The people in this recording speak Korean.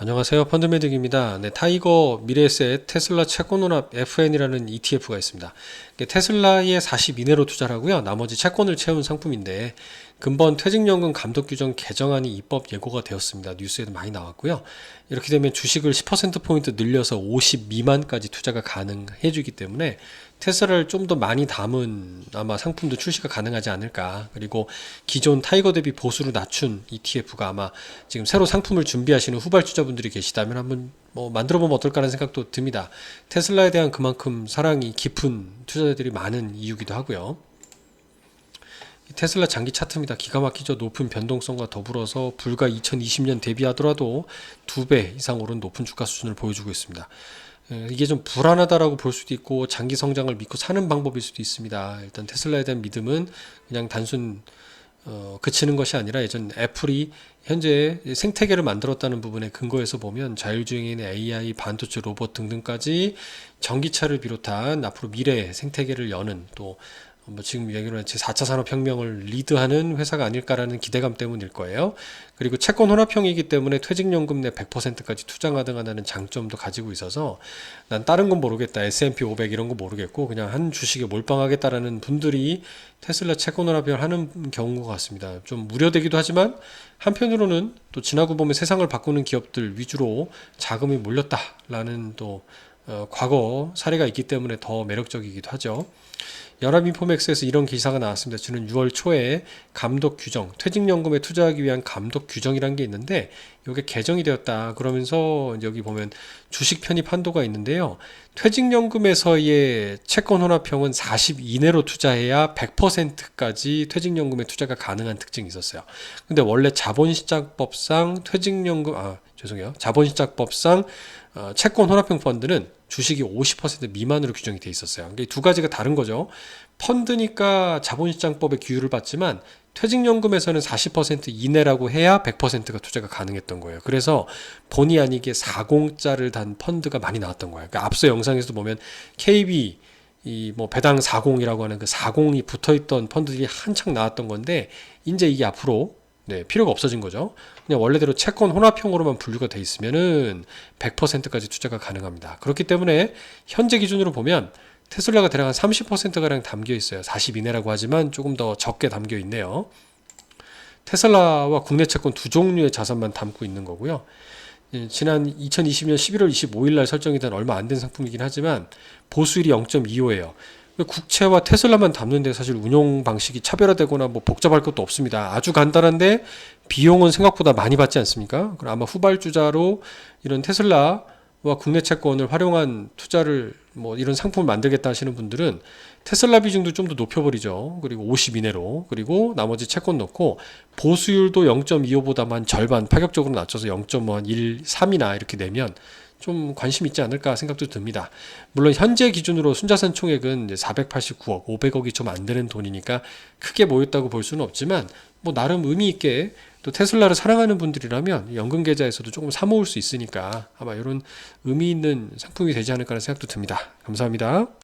안녕하세요. 펀드매직입니다. 네, 타이거 미래에셋 테슬라 채권혼합 FN이라는 ETF가 있습니다. 테슬라에 40 이내로 투자를 하고요. 나머지 채권을 채운 상품인데 근본 퇴직연금 감독규정 개정안이 입법 예고가 되었습니다. 뉴스에도 많이 나왔고요. 이렇게 되면 주식을 10%포인트 늘려서 50 미만까지 투자가 가능해지기 때문에 테슬라를 좀 더 많이 담은 아마 상품도 출시가 가능하지 않을까. 그리고 기존 타이거 대비 보수를 낮춘 ETF가 아마 지금 새로 상품을 준비하시는 후발주자분들이 계시다면 한번 만들어보면 어떨까라는 생각도 듭니다. 테슬라에 대한 그만큼 사랑이 깊은 투자자들이 많은 이유기도 하고요. 테슬라 장기 차트입니다. 기가 막히죠. 높은 변동성과 더불어서 불과 2020년 대비하더라도 2배 이상 오른 높은 주가 수준을 보여주고 있습니다. 이게 좀 불안하다라고 볼 수도 있고 장기 성장을 믿고 사는 방법일 수도 있습니다. 일단 테슬라에 대한 믿음은 그냥 단순 그치는 것이 아니라 예전 애플이 현재 생태계를 만들었다는 부분에 근거해서 보면 자율주행인 AI, 반도체 로봇 등등까지 전기차를 비롯한 앞으로 미래의 생태계를 여는 또 지금 얘기로는 제4차 산업혁명을 리드하는 회사가 아닐까라는 기대감 때문일 거예요. 그리고 채권 혼합형이기 때문에 퇴직연금 내 100%까지 투자 가능하다는 장점도 가지고 있어서 난 다른 건 모르겠다. S&P 500 이런 거 모르겠고 그냥 한 주식에 몰빵하겠다라는 분들이 테슬라 채권 혼합형을 하는 경우가 같습니다. 좀 우려되기도 하지만 한편으로는 또 지나고 보면 세상을 바꾸는 기업들 위주로 자금이 몰렸다라는 또 과거 사례가 있기 때문에 더 매력적이기도 하죠. 연합인포맥스에서 이런 기사가 나왔습니다. 지난 6월 초에 감독 규정, 퇴직연금에 투자하기 위한 감독 규정이라는 게 있는데 이게 개정이 되었다. 그러면서 여기 보면 주식 편입 한도가 있는데요. 퇴직연금에서의 채권 혼합형은 40 이내로 투자해야 100%까지 퇴직연금에 투자가 가능한 특징이 있었어요. 근데 원래 자본시장법상 자본시장법상 채권 혼합형 펀드는 주식이 50% 미만으로 규정이 돼 있었어요. 이게 두 가지가 다른 거죠. 펀드니까 자본시장법의 규율을 받지만 퇴직연금에서는 40% 이내라고 해야 100%가 투자가 가능했던 거예요. 그래서 본의 아니게 40자를 단 펀드가 많이 나왔던 거예요. 그러니까 앞서 영상에서도 보면 KB 배당 40이라고 하는 그 40이 붙어있던 펀드들이 한창 나왔던 건데 이제 이게 앞으로 필요가 없어진 거죠. 그냥 원래대로 채권 혼합형으로만 분류가 돼 있으면은 100%까지 투자가 가능합니다. 그렇기 때문에 현재 기준으로 보면 테슬라가 대략 한 30%가량 담겨 있어요. 40 이내라고 하지만 조금 더 적게 담겨 있네요. 테슬라와 국내 채권 두 종류의 자산만 담고 있는 거고요. 지난 2020년 11월 25일 날 설정이 된 얼마 안 된 상품이긴 하지만 보수율이 0.25예요. 국채와 테슬라만 담는데 사실 운용 방식이 차별화되거나 복잡할 것도 없습니다. 아주 간단한데 비용은 생각보다 많이 받지 않습니까? 그럼 아마 후발주자로 이런 테슬라와 국내 채권을 활용한 투자를 이런 상품을 만들겠다 하시는 분들은 테슬라 비중도 좀 더 높여버리죠. 그리고 50 이내로 그리고 나머지 채권 넣고 보수율도 0.25보다만 절반 파격적으로 낮춰서 0.13이나 이렇게 내면 좀 관심 있지 않을까 생각도 듭니다. 물론 현재 기준으로 순자산 총액은 489억, 500억이 좀 안 되는 돈이니까 크게 모였다고 볼 수는 없지만 나름 의미 있게 또 테슬라를 사랑하는 분들이라면 연금 계좌에서도 조금 사모을 수 있으니까 아마 이런 의미 있는 상품이 되지 않을까라는 생각도 듭니다. 감사합니다.